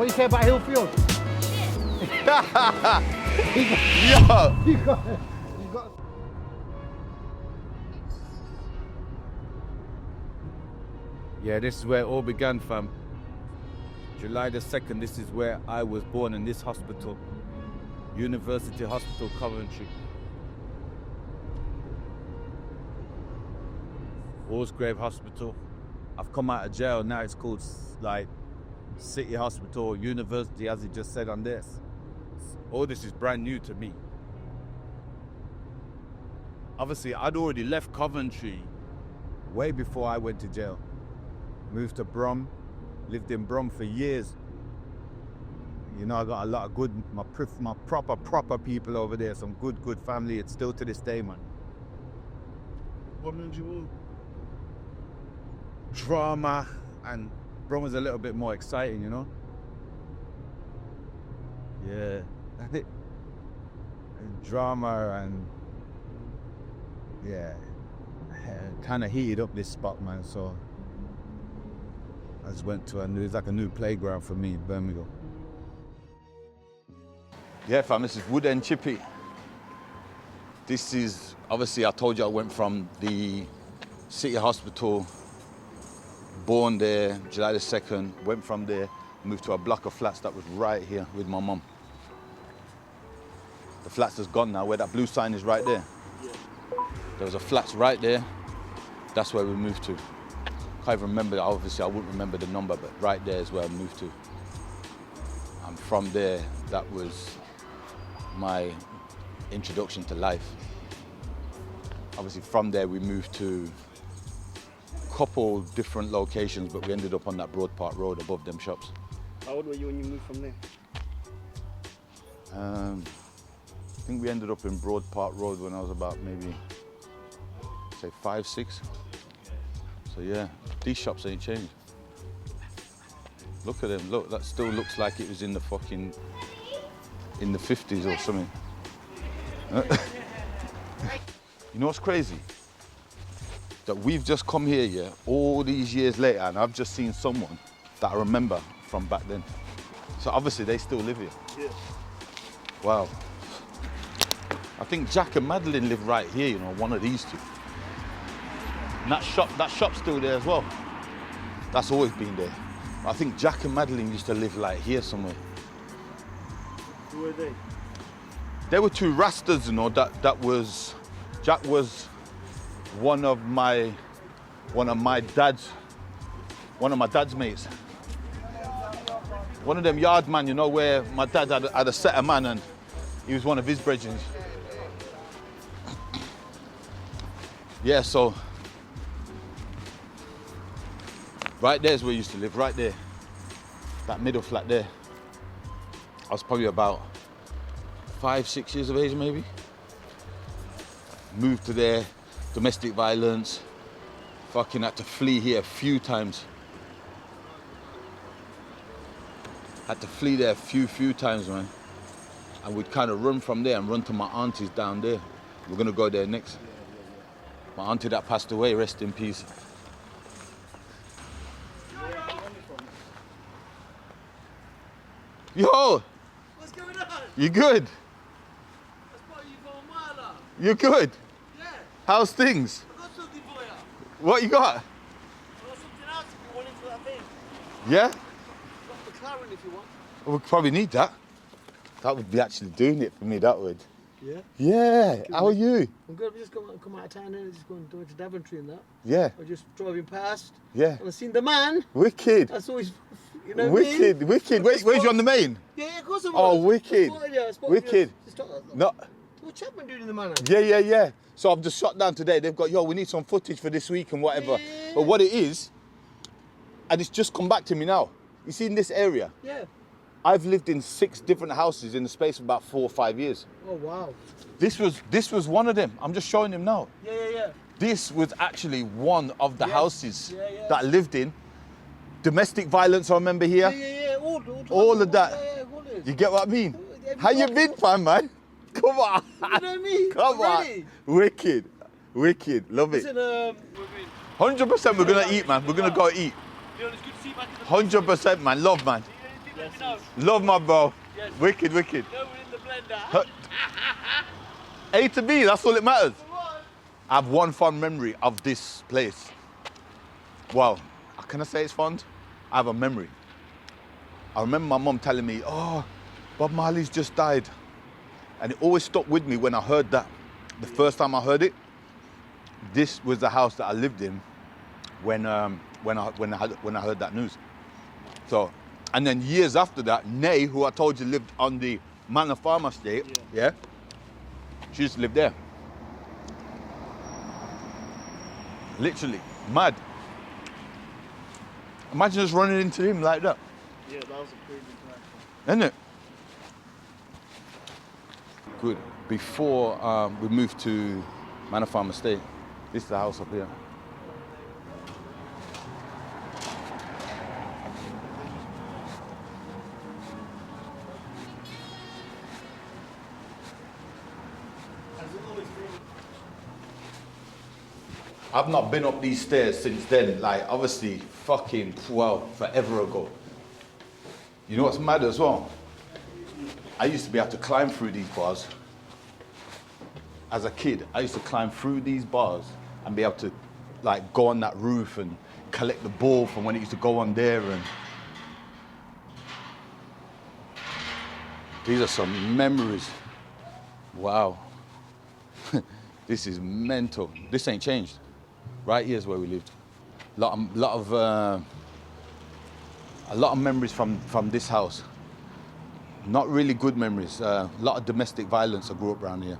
What do you say about Hillfield? Yo! You got it. Yeah, this is where it all began, fam. July the 2nd, this is where I was born, in this hospital. University Hospital, Coventry. Allsgrave Hospital. I've come out of jail, now it's called like City Hospital, University, as he just said on this. All this is brand new to me. Obviously, I'd already left Coventry way before I went to jail. Moved to Brum, lived in Brum for years. You know, I got a lot of good, my proper people over there, some good family. It's still to this day, man. What made you move? Drama, and Brum was a little bit more exciting, you know? Yeah. And drama and, yeah, kind of heated up this spot, man, so I just went to it's like a new playground for me, Birmingham. Yeah, fam, this is Wood and Chippy. This is, obviously I told you I went from the City Hospital, born there, July the 2nd, went from there, moved to a block of flats that was right here with my mum. The flats is gone now, where that blue sign is right there. Yeah. There was a flats right there, that's where we moved to. Can't even remember, obviously I wouldn't remember the number, but right there is where I moved to. And from there, that was my introduction to life. Obviously from there we moved to a couple different locations, but we ended up on that Broad Park Road above them shops. How old were you when you moved from there? I think we ended up in Broad Park Road when I was about maybe, say 5, 6. So yeah, these shops ain't changed. Look at them, look, that still looks like it was in the 50s or something. You know what's crazy? That we've just come here, yeah, all these years later, and I've just seen someone that I remember from back then. So obviously they still live here. Yeah. Wow. I think Jack and Madeline live right here, you know, one of these two. And that shop's still there as well. That's always been there. I think Jack and Madeline used to live like here somewhere. Who were they? They were two Rastas, you know, Jack was one of my dad's mates. One of them yard man, you know, where my dad had a set of man and he was one of his brethren. Yeah, so right there's where we used to live, right there. That middle flat there. I was probably about 5, 6 years of age maybe. Moved to there, domestic violence. Fucking had to flee here a few times. Had to flee there a few times, man. And we'd kind of run from there and run to my auntie's down there. We're gonna go there next. My auntie that passed away, rest in peace. Yo! What's going on? You good? I spotted you for a mile now. You good? Yeah, How's things? I got something for you. What you got? I got something else if you want into that thing. Yeah? Got the McLaren if you want. We'll probably need that. That would be actually doing it for me, that would. Yeah? Yeah, how are you? I'm good. We just come out of town and just going to Daventry and that. Yeah, I was just driving past yeah. and I seen the man. Wicked. I saw his, you know what I mean? Wicked, wicked. Where's you on the main? Yeah, of course I was. Oh, wicked. I spotted you, I spotted Wicked. You. Just, No. What's Chapman doing in the manor? Yeah. So I've just shot down today. They've got, we need some footage for this week and whatever. Yeah. But what it is, and it's just come back to me now. You see in this area, Yeah. I've lived in 6 different houses in the space of about 4 or 5 years. Oh, wow. This was one of them. I'm just showing him now. Yeah. This was actually one of the Yes. houses Yeah. that I lived in. Domestic violence, I remember here. Yeah. All of that. Yeah, all it is. You get what I mean? Yeah, How you been, fam, man? Come on. You know what I mean? Come I'm on. ready. Wicked. Love it. Listen, 100% we're gonna eat, man. We're gonna go eat. Leon, it's good to see you back in the 100%, man. Love, man. Love my bro. Wicked, wicked. No, we're in the blender. A to B, that's all it matters. I have one fond memory of this place. Well, can I say it's fond? I have a memory. I remember my mum telling me, oh, Bob Marley's just died. And it always stuck with me when I heard that. The first time I heard it, this was the house that I lived in when I heard that news. So, and then years after that, Nay, who I told you lived on the Manor Farm estate, yeah, she used to live there. Literally, mad. Imagine just running into him like that. Yeah, that was a crazy character. Isn't it? Good. Before we moved to Manor Farm estate, this is the house up here. I've not been up these stairs since then, like obviously fucking, well, forever ago. You know what's mad as well? I used to be able to climb through these bars. As a kid, I used to climb through these bars and be able to like go on that roof and collect the ball from when it used to go on there. And these are some memories. Wow. This is mental. This ain't changed. Right here's where we lived. A lot of memories from this house. Not really good memories. A lot of domestic violence. I grew up around here.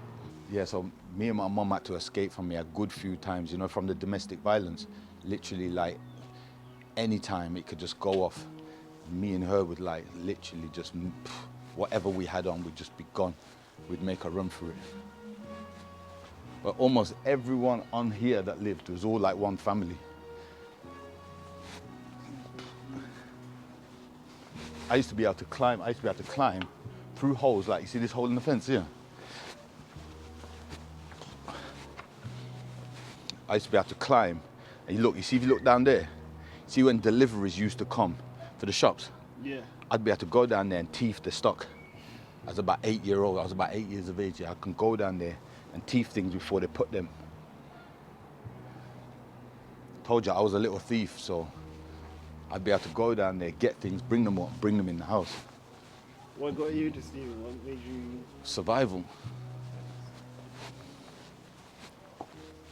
Yeah, so me and my mum had to escape from here a good few times, you know, from the domestic violence. Literally, like, any time it could just go off. Me and her would, like, literally just, whatever we had on would just be gone. We'd make a run for it. But almost everyone on here that lived was all like one family. I used to be able to climb through holes, like you see this hole in the fence here? I used to be able to climb, and you see if you look down there, see when deliveries used to come for the shops? Yeah. I'd be able to go down there and thief the stock. I was about 8 years of age. I can go down there and thief things before they put them. Told you I was a little thief, so I'd be able to go down there, get things, bring them up, bring them in the house. What got you to stealing? What made you? Survival.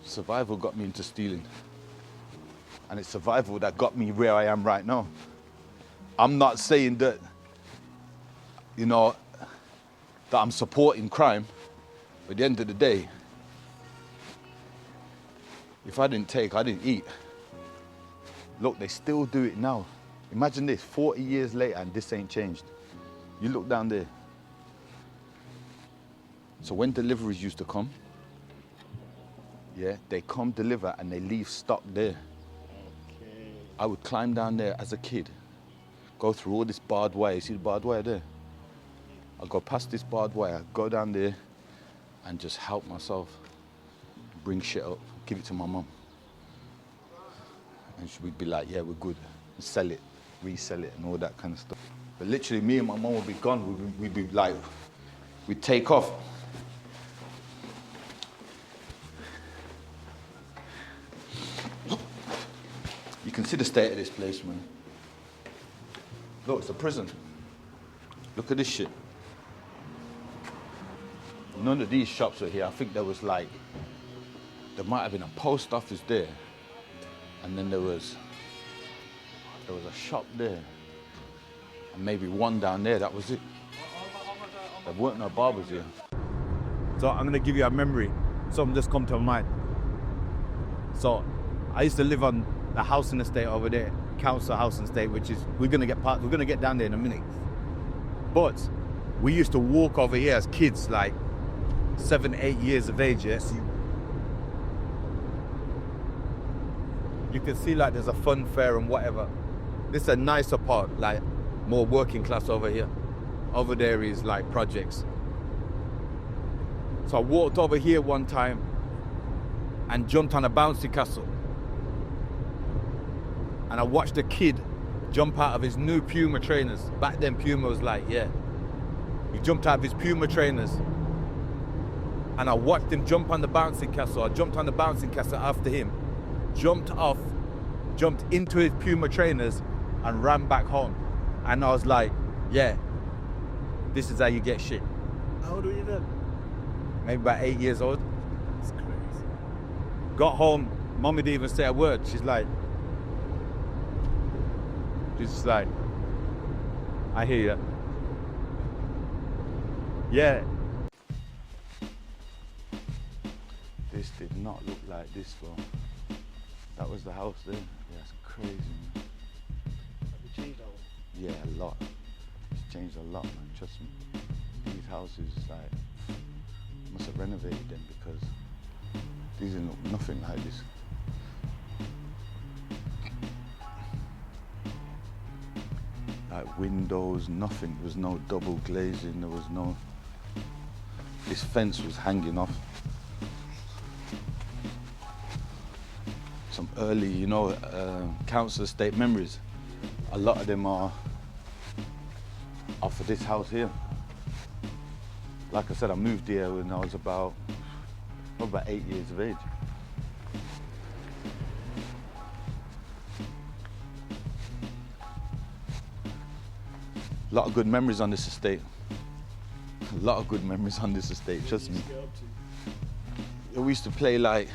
Survival got me into stealing. And it's survival that got me where I am right now. I'm not saying that, you know, that I'm supporting crime. But at the end of the day, if I didn't take, I didn't eat. Look, they still do it now. Imagine this, 40 years later and this ain't changed. You look down there. So when deliveries used to come, yeah, they come deliver and they leave stock there. Okay. I would climb down there as a kid, go through all this barbed wire. You see the barbed wire there? I'll go past this barbed wire, go down there and just help myself bring shit up, give it to my mum. And we'd be like, yeah, we're good. And sell it, resell it and all that kind of stuff. But literally me and my mum would be gone. We'd be like, we'd take off. You can see the state of this place, man. Look, it's a prison. Look at this shit. None of these shops were here. I think there was like, there might have been a post office there. And then there was a shop there. And maybe one down there, that was it. There weren't no barbers here. So I'm gonna give you a memory. Something just come to my mind. So I used to live on the housing estate over there, council housing estate, which is, we're gonna get down there in a minute. But we used to walk over here as kids, like 7, 8 years of age, yes. You can see like there's a fun fair and whatever. This is a nicer part, like more working class over here. Over there is like projects. So I walked over here one time and jumped on a bouncy castle. And I watched a kid jump out of his new Puma trainers. Back then Puma was like, yeah. He jumped out of his Puma trainers. And I watched him jump on the bouncing castle. I jumped on the bouncing castle after him, jumped off, jumped into his Puma trainers and ran back home. And I was like, yeah, this is how you get shit. How old were you then? Maybe about 8 years old. It's crazy. Got home, mommy didn't even say a word. She's just like, I hear you. Yeah. This did not look like this, bro. That was the house there. Yeah, it's crazy, man. Have you changed that one? Yeah, a lot. It's changed a lot, man. Trust me. These houses, like, must have renovated them because these look nothing like this. Like windows, nothing. There was no double glazing. There was no. This fence was hanging off. Some early, you know, council estate memories. A lot of them are for this house here. Like I said, I moved here when I was about 8 years of age. A lot of good memories on this estate. A lot of good memories on this estate, trust me. We used to play like,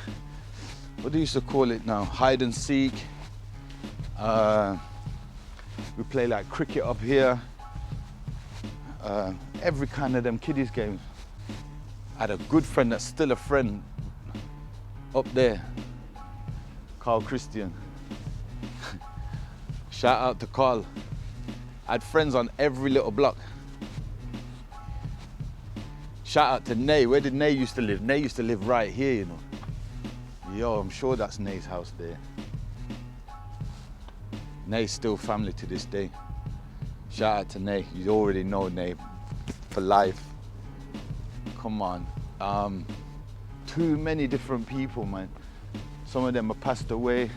what do you used to call it now? Hide and seek. We play like cricket up here. Every kind of them kiddies games. I had a good friend that's still a friend up there, Carl Christian. Shout out to Carl. I had friends on every little block. Shout out to Nay. Where did Nay used to live? Nay used to live right here, you know. Yo, I'm sure that's Nay's house there. Nay's still family to this day. Shout out to Nay. You already know Nay for life. Come on. Too many different people, man. Some of them have passed away.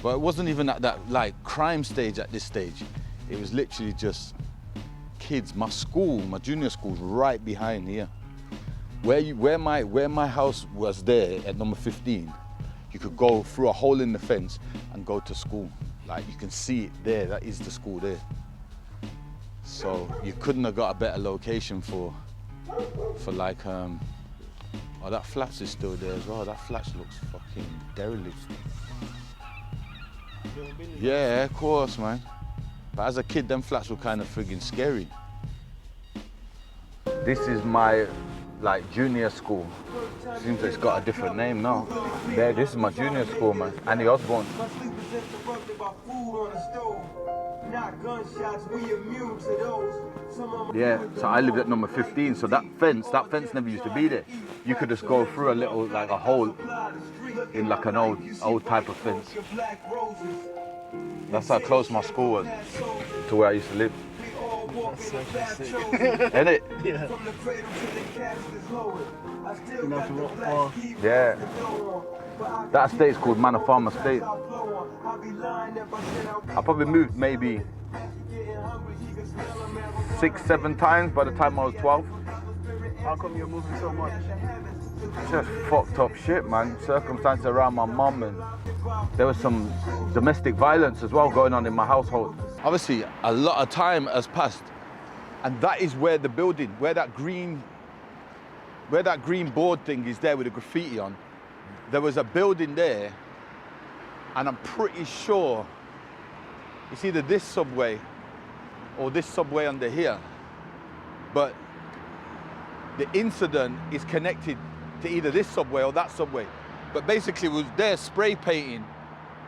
But it wasn't even at that like crime stage at this stage. It was literally just kids. My school, my junior school's right behind here. Where my house was there at number 15, you could go through a hole in the fence and go to school. Like you can see it there, that is the school there. So you couldn't have got a better location for like, oh, that flats is still there as well. That flats looks fucking derelict. Yeah, of course, man. But as a kid, them flats were kind of friggin' scary. This is my, like, junior school. Seems it's got a different name now. There, this is my junior school, man. Annie Osborne. Yeah, so I lived at number 15, so that fence never used to be there. You could just go through a little, like a hole in like an old type of fence. That's how close my school was to where I used to live. Ain't it? Yeah. Yeah. That estate's called Manor Farm Estate. I probably moved maybe 6-7 times by the time I was 12. How come you're moving so much? Just fucked up shit, man. Circumstances around my mum, and there was some domestic violence as well going on in my household. Obviously, a lot of time has passed, and that is where the building, where that green board thing is there with the graffiti on. There was a building there, and I'm pretty sure it's either this subway or this subway under here. But the incident is connected to either this subway or that subway. But basically it was there spray painting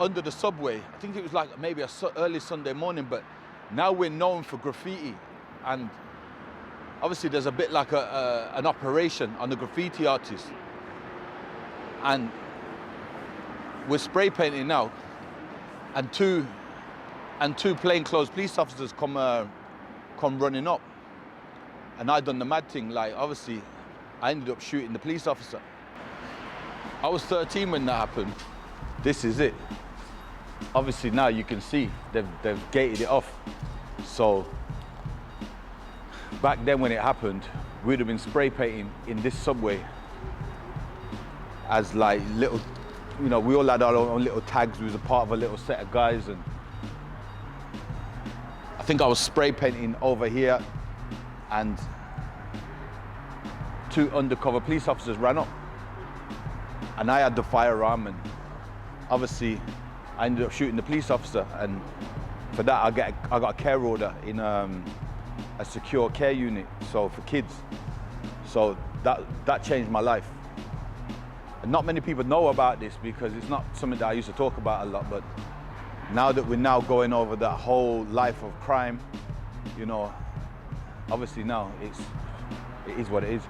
under the subway. I think it was like maybe a early Sunday morning, but now we're known for graffiti. And obviously there's a bit like an operation on the graffiti artist. And we're spray painting now. And two plainclothes police officers come running up. And I done the mad thing, like obviously I ended up shooting the police officer. I was 13 when that happened. This is it. obviously now you can see they've gated it off. So back then when it happened, we'd have been spray painting in this subway as like little, you know, we all had our own little tags. We was a part of a little set of guys, and I think I was spray painting over here, and 2 undercover police officers ran up, and I had the firearm, and obviously I ended up shooting the police officer, and for that I got a care order in a secure care unit, so for kids. So that changed my life. And not many people know about this because it's not something that I used to talk about a lot, but now that we're now going over that whole life of crime, you know, obviously now it is what it is.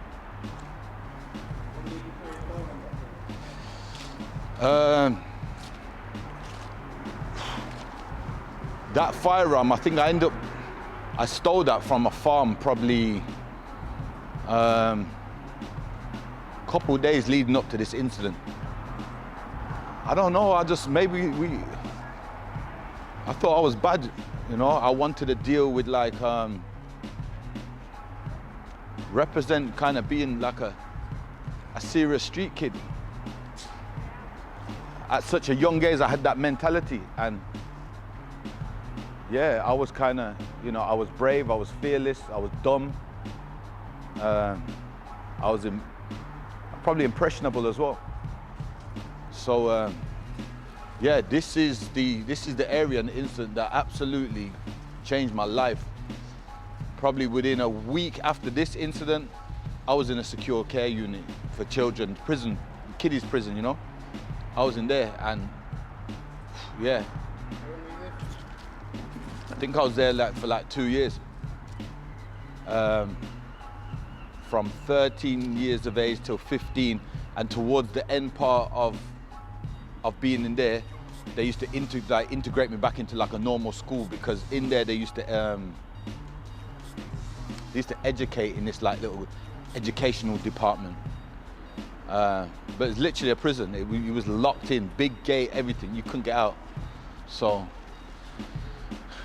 That firearm, I think I stole that from a farm probably couple of days leading up to this incident. I don't know, I thought I was bad, you know. I wanted to deal with like, represent kind of being like a serious street kid. At such a young age, I had that mentality, and yeah, I was kind of, you know, I was brave, I was fearless, I was dumb. I was probably impressionable as well. So yeah, this is the area and incident that absolutely changed my life. Probably within a week after this incident, I was in a secure care unit for children, prison, kiddies prison, you know. I was in there, and yeah, I think I was there for 2 years. From 13 years of age till 15, and towards the end part of being in there, they used to integrate me back into like a normal school, because in there they used to educate in this like little educational department. But it's literally a prison. It was locked in, big gate, everything. You couldn't get out. So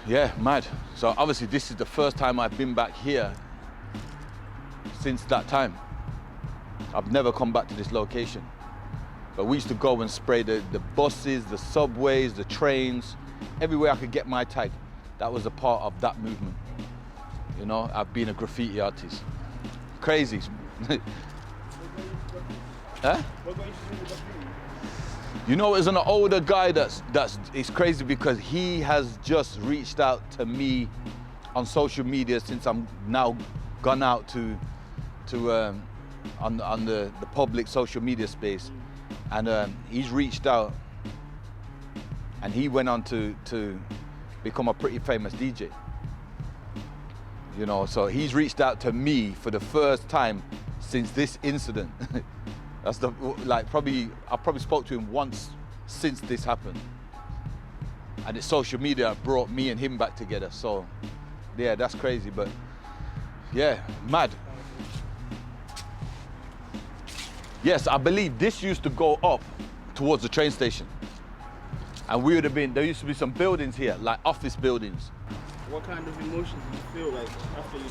yeah, mad. So obviously this is the first time I've been back here since that time. I've never come back to this location. But we used to go and spray the buses, the subways, the trains, everywhere I could get my tag. That was a part of that movement. You know, I've been a graffiti artist. Crazy. Huh? You know, as an older guy, it's crazy because he has just reached out to me on social media since I'm now gone out on the public social media space, and he's reached out, and he went on to become a pretty famous DJ. You know, so he's reached out to me for the first time since this incident. That's I probably spoke to him once since this happened, and it's social media brought me and him back together. So yeah, that's crazy, but yeah, mad. Yes, I believe this used to go up towards the train station, and there used to be some buildings here, like office buildings. What kind of emotions did you feel like after you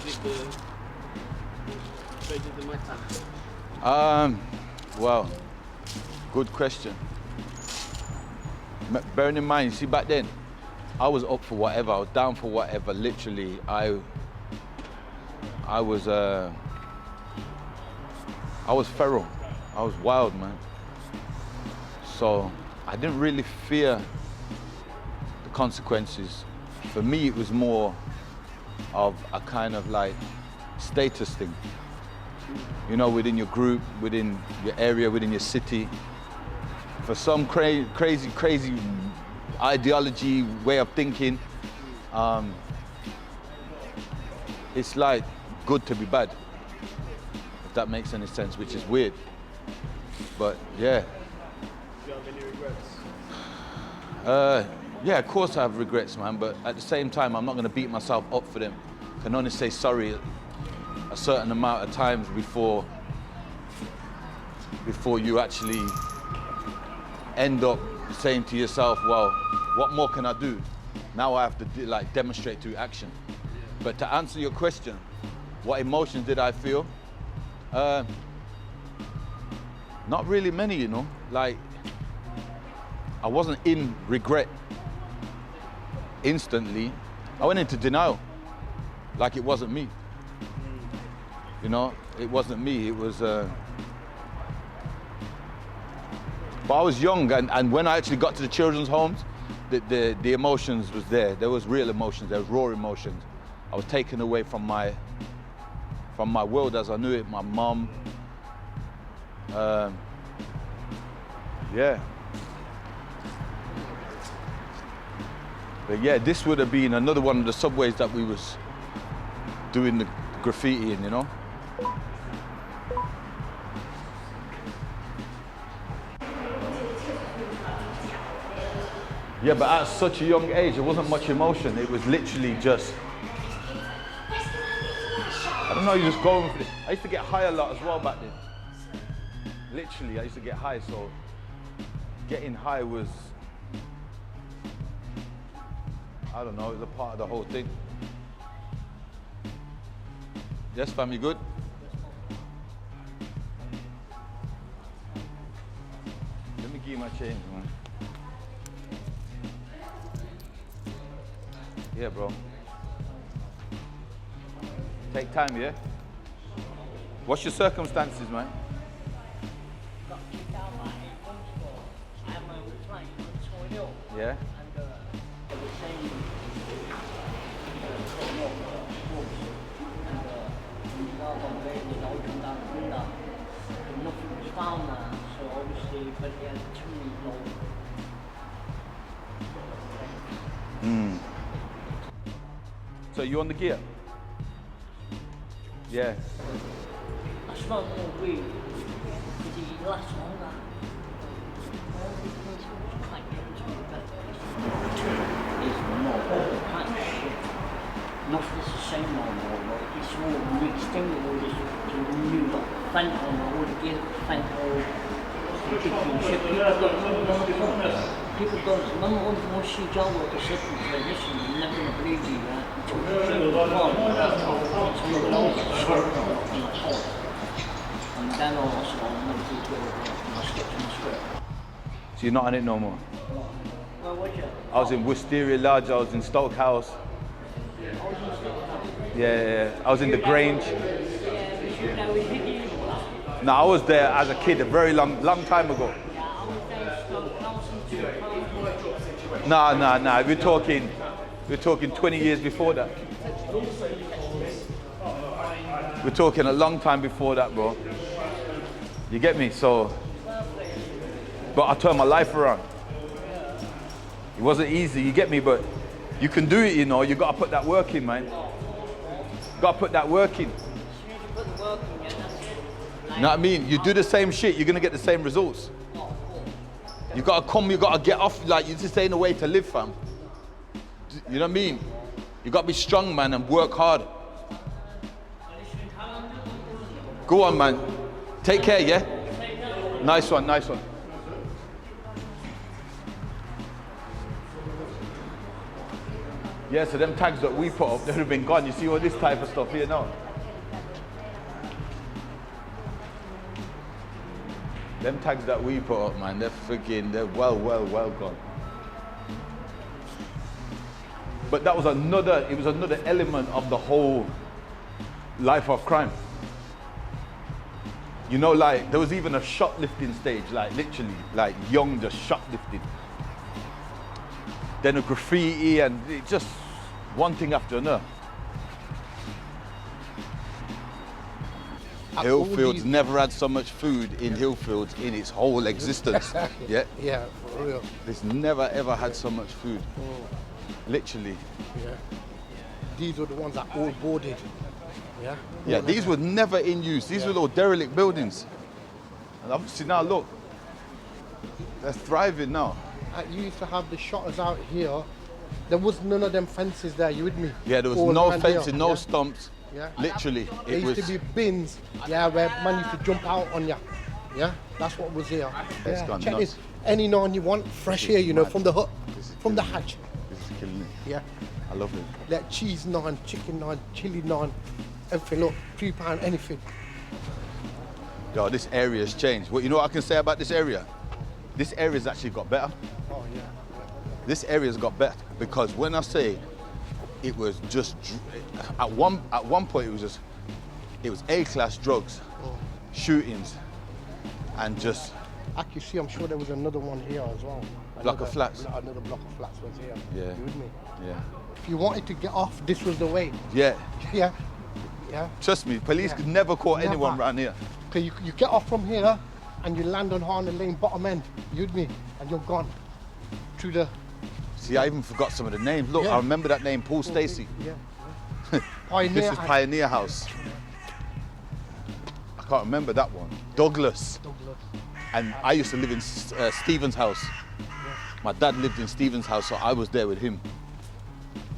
did the matter? Well, good question. Bearing in mind, see, back then, I was up for whatever, I was down for whatever, literally. I was feral, I was wild, man. So I didn't really fear the consequences. For me, it was more of a kind of like status thing. You know, within your group, within your area, within your city. For some crazy ideology, way of thinking, it's like good to be bad, if that makes any sense, which is weird. But yeah. Do you have any regrets? Yeah, of course I have regrets, man, but at the same time, I'm not gonna beat myself up for them. I can only say sorry a certain amount of times before you actually end up saying to yourself, well, what more can I do? Now I have to like demonstrate through action. But to answer your question, what emotions did I feel? Not really many, you know. Like, I wasn't in regret instantly. I went into denial, like it wasn't me. You know, it wasn't me, it was, but I was young, and when I actually got to the children's homes, the emotions was there. There was real emotions, there was raw emotions. I was taken away from my world as I knew it, my mum. Yeah. But yeah, this would have been another one of the subways that we was doing the graffiti in, you know? Yeah, but at such a young age, there wasn't much emotion. It was literally just, I don't know, you just go with it. I used to get high a lot as well back then. Literally, I used to get high, so getting high was, I don't know, it was a part of the whole thing. Yes, fam, you good? Let me give you my change, man. Yeah, bro. Take time, yeah? What's your circumstances, man? Yeah? Nothing was found there, so obviously, but he had too many loads. So you on the gear? Yeah. I smoked more weed because he lasts longer. All because it was quite getting to me, but it's not kind of shit. Nothing's the same no more, like it's all mixed in with all this new like fentanyl and all the gear, fentanyl, different shit. People don't, remember when most CJ workers said to me, listen, you're never going to believe you, until you drink the wine, some of the old shit on the top. And then all of a sudden, I'm going to do it, and I stick to my script. So you're not on it no more? Where was you? I was in Wisteria Lodge, I was in Stoke House. Yeah. I was in the Grange. No, I was there as a kid, a very long time ago. Nah. We're talking 20 years before that. We're talking a long time before that, bro. You get me? So, but I turned my life around. It wasn't easy, you get me? But you can do it, you know. You gotta put that work in, man. Gotta put that work in. You know what I mean? You do the same shit, you're gonna get the same results. You gotta come, you gotta get off, like, you just ain't a way to live, fam. You know what I mean? You gotta be strong, man, and work hard. Go on, man. Take care, yeah? Nice one. Yeah, so them tags that we put up, they'd have been gone. You see all this type of stuff here now? Them tags that we put up, man, they're well gone. But that was another element of the whole life of crime. You know, like, there was even a shoplifting stage, like, literally, like, young, just shoplifting. Then a graffiti, and it just one thing after another. Hillfields never had so much food in Hillfields in its whole existence. Yeah? Yeah, for real. It's never ever had so much food. Literally. Yeah. These were the ones that all boarded. Yeah? Yeah, these were never in use. These were all derelict buildings. And obviously now look, they're thriving now. You used to have the shutters out here. There was none of them fences there, you with me? Yeah, there was all no around fencing, here. no Yeah. stumps. Yeah. Literally, There it used was. to be bins, yeah, where man used to jump out on ya. Yeah, that's what was here. It's Yeah. gone Check nuts. this. Any nine you want, fresh here, you know, mad. from the hut. This is from the killing hatch. it. This is killing it. Yeah. I love it. Like cheese naan, chicken naan, chili naan, everything. Look, £3 anything. Yo, this area has changed. What you know what I can say about this area? This area's actually got better. Oh yeah. This area's got better because when I say it was just at one point it was A-class drugs, shootings, and just Actually, see, I'm sure there was another one here as well. Block of flats. Another block of flats was here. Yeah. You with me? yeah, If you wanted to get off, this was the way. yeah. Yeah. Yeah. Trust me, police Yeah. could never caught Never. anyone around here. Cause you get off from here and you land on Harner Lane bottom end. You with me? And you're gone through the. See, I even forgot some of the names. Look, Yeah. I remember that name, Paul Stacey. Yeah. Pioneer. This is Pioneer House. I can't remember that one. Douglas. Douglas. And I used to live in Stephen's house. My dad lived in Stephen's house, so I was there with him.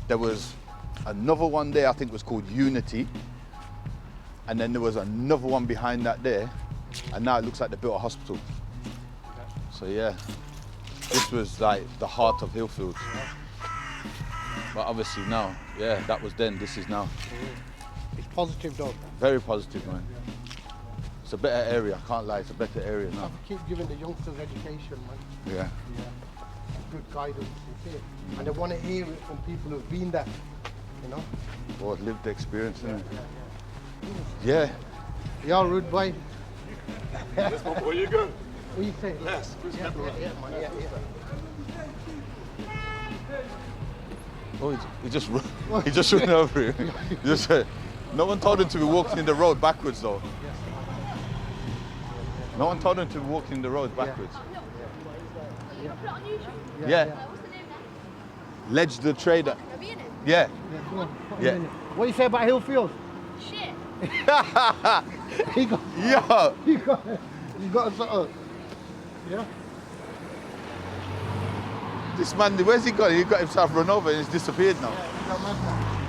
There was another one there, I think was called Unity. And then there was another one behind that there. And now it looks like they built a hospital. So yeah, this was like the heart of Hillfield. But obviously now, yeah, that was then, this is now. It's positive though. Very positive, man. It's a better area, I can't lie, it's a better area Have now. to keep giving the youngsters education, man. Yeah. Yeah. Good guidance, you see. And they want to hear it from people who've been there, you know? Well, lived experience, innit? Yeah. Yeah, rude boy. Where you go? What you say? Yes, Yeah, man, yeah. Oh, he just ran over him. No one told him to be walking in the road backwards though. No one told him to be walking in the road backwards. Yeah. Ledge the Trader. Yeah. Yeah, come on. Yeah. What do you say about Hillfield? Shit. he got Yo. he got a sort of, yeah. This man, where's he gone? He got himself run over and he's disappeared now. Yeah, he got mad now.